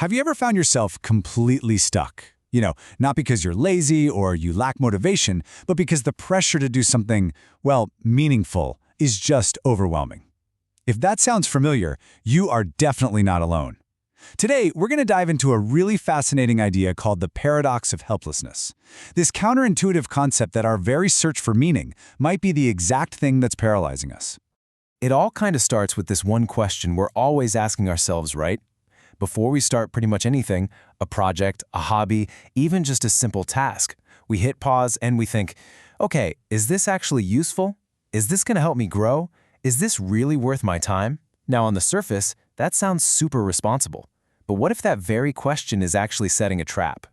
Have you ever found yourself completely stuck? Not because you're lazy or you lack motivation, but because the pressure to do something, well, meaningful is just overwhelming. If that sounds familiar, you are definitely not alone. Today, we're going to dive into a really fascinating idea called the paradox of helplessness. This counterintuitive concept that our very search for meaning might be the exact thing that's paralyzing us. It all kind of starts with this one question we're always asking ourselves, right? Before we start pretty much anything, a project, a hobby, even just a simple task, we hit pause and we think, okay, is this actually useful? Is this going to help me grow? Is this really worth my time? Now, on the surface, that sounds super responsible. But what if that very question is actually setting a trap?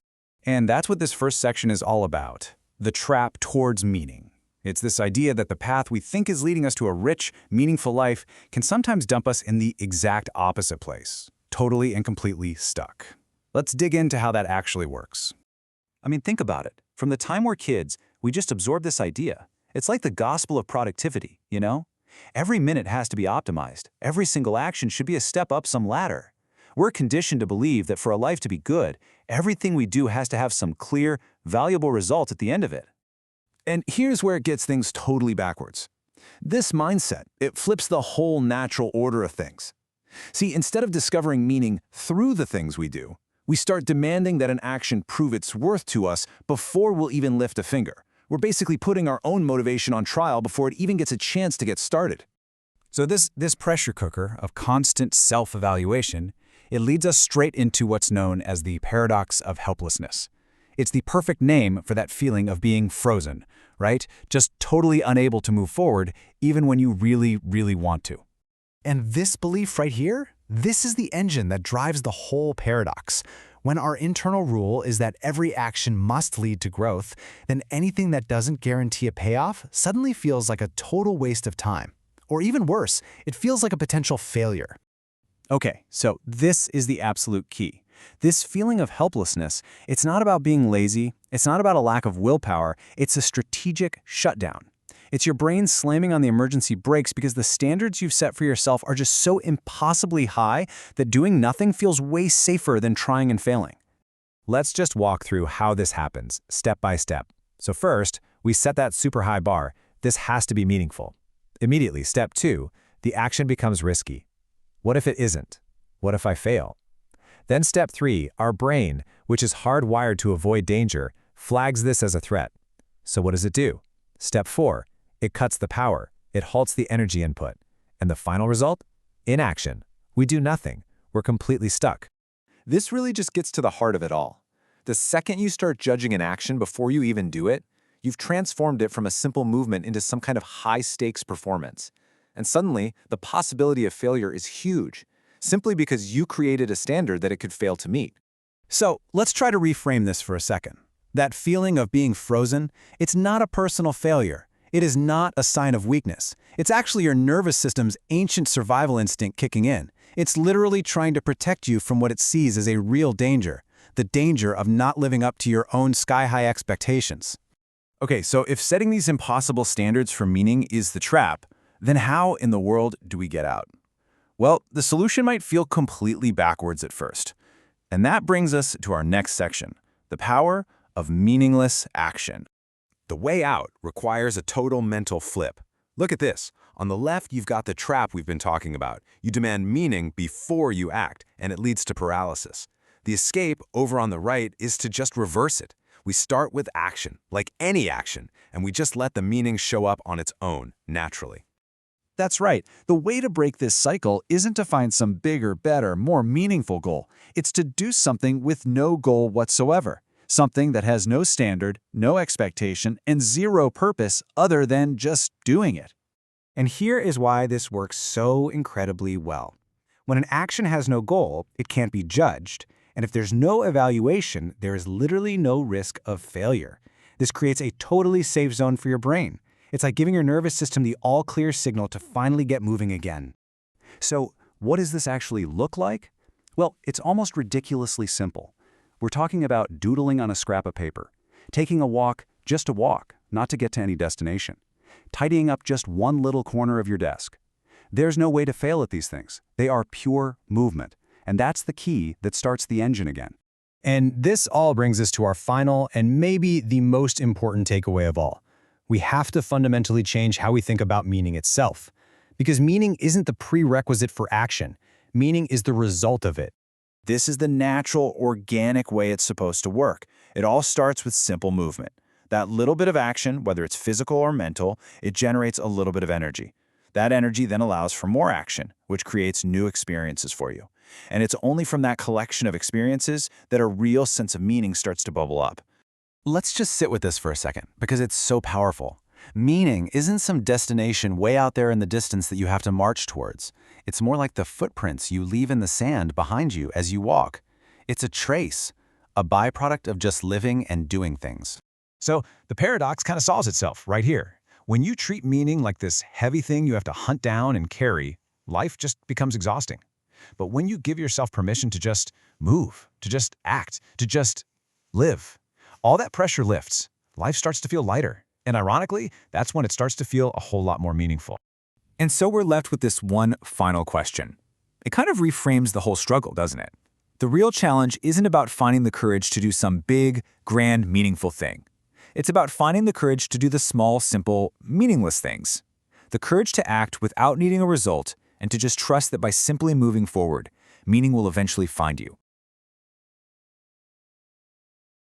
And that's what this first section is all about, the trap towards meaning. It's this idea that the path we think is leading us to a rich, meaningful life can sometimes dump us in the exact opposite place, totally and completely stuck. Let's dig into how that actually works. Think about it. From the time we're kids, we just absorb this idea. It's like the gospel of productivity, Every minute has to be optimized. Every single action should be a step up some ladder. We're conditioned to believe that for a life to be good, everything we do has to have some clear, valuable result at the end of it. And here's where it gets things totally backwards. This mindset, it flips the whole natural order of things. See, instead of discovering meaning through the things we do, we start demanding that an action prove its worth to us before we'll even lift a finger. We're basically putting our own motivation on trial before it even gets a chance to get started. So this pressure cooker of constant self-evaluation, it leads us straight into what's known as the paradox of helplessness. It's the perfect name for that feeling of being frozen, right? Just totally unable to move forward, even when you really, really want to. And this belief right here, this is the engine that drives the whole paradox. When our internal rule is that every action must lead to growth, then anything that doesn't guarantee a payoff suddenly feels like a total waste of time. Or even worse, it feels like a potential failure. Okay, so this is the absolute key. This feeling of helplessness, it's not about being lazy, it's not about a lack of willpower, it's a strategic shutdown. It's your brain slamming on the emergency brakes because the standards you've set for yourself are just so impossibly high that doing nothing feels way safer than trying and failing. Let's just walk through how this happens, step by step. So first, we set that super high bar. This has to be meaningful. Immediately, step 2, the action becomes risky. What if it isn't? What if I fail? Then step 3, our brain, which is hardwired to avoid danger, flags this as a threat. So what does it do? Step 4, it cuts the power, it halts the energy input. And the final result? Inaction. We do nothing. We're completely stuck. This really just gets to the heart of it all. The second you start judging an action before you even do it, you've transformed it from a simple movement into some kind of high-stakes performance. And suddenly, the possibility of failure is huge, simply because you created a standard that it could fail to meet. So let's try to reframe this for a second. That feeling of being frozen, it's not a personal failure. It is not a sign of weakness. It's actually your nervous system's ancient survival instinct kicking in. It's literally trying to protect you from what it sees as a real danger, the danger of not living up to your own sky-high expectations. Okay, so if setting these impossible standards for meaning is the trap, then how in the world do we get out? Well, the solution might feel completely backwards at first. And that brings us to our next section, the power of meaningless action. The way out requires a total mental flip. Look at this. On the left, you've got the trap we've been talking about. You demand meaning before you act, and it leads to paralysis. The escape over on the right is to just reverse it. We start with action, like any action, and we just let the meaning show up on its own, naturally. That's right. The way to break this cycle isn't to find some bigger, better, more meaningful goal. It's to do something with no goal whatsoever. Something that has no standard, no expectation, and zero purpose other than just doing it. And here is why this works so incredibly well. When an action has no goal, it can't be judged. And if there's no evaluation, there is literally no risk of failure. This creates a totally safe zone for your brain. It's like giving your nervous system the all-clear signal to finally get moving again. So, what does this actually look like? Well, it's almost ridiculously simple. We're talking about doodling on a scrap of paper, taking a walk just to walk, not to get to any destination, tidying up just one little corner of your desk. There's no way to fail at these things. They are pure movement. And that's the key that starts the engine again. And this all brings us to our final and maybe the most important takeaway of all. We have to fundamentally change how we think about meaning itself. Because meaning isn't the prerequisite for action. Meaning is the result of it. This is the natural, organic way it's supposed to work. It all starts with simple movement. That little bit of action, whether it's physical or mental, it generates a little bit of energy. That energy then allows for more action, which creates new experiences for you. And it's only from that collection of experiences that a real sense of meaning starts to bubble up. Let's just sit with this for a second, because it's so powerful. Meaning isn't some destination way out there in the distance that you have to march towards. It's more like the footprints you leave in the sand behind you as you walk. It's a trace, a byproduct of just living and doing things. So the paradox kind of solves itself right here. When you treat meaning like this heavy thing you have to hunt down and carry, life just becomes exhausting. But when you give yourself permission to just move, to just act, to just live, all that pressure lifts. Life starts to feel lighter. And ironically, that's when it starts to feel a whole lot more meaningful. And so we're left with this one final question. It kind of reframes the whole struggle, doesn't it? The real challenge isn't about finding the courage to do some big, grand, meaningful thing. It's about finding the courage to do the small, simple, meaningless things. The courage to act without needing a result and to just trust that by simply moving forward, meaning will eventually find you.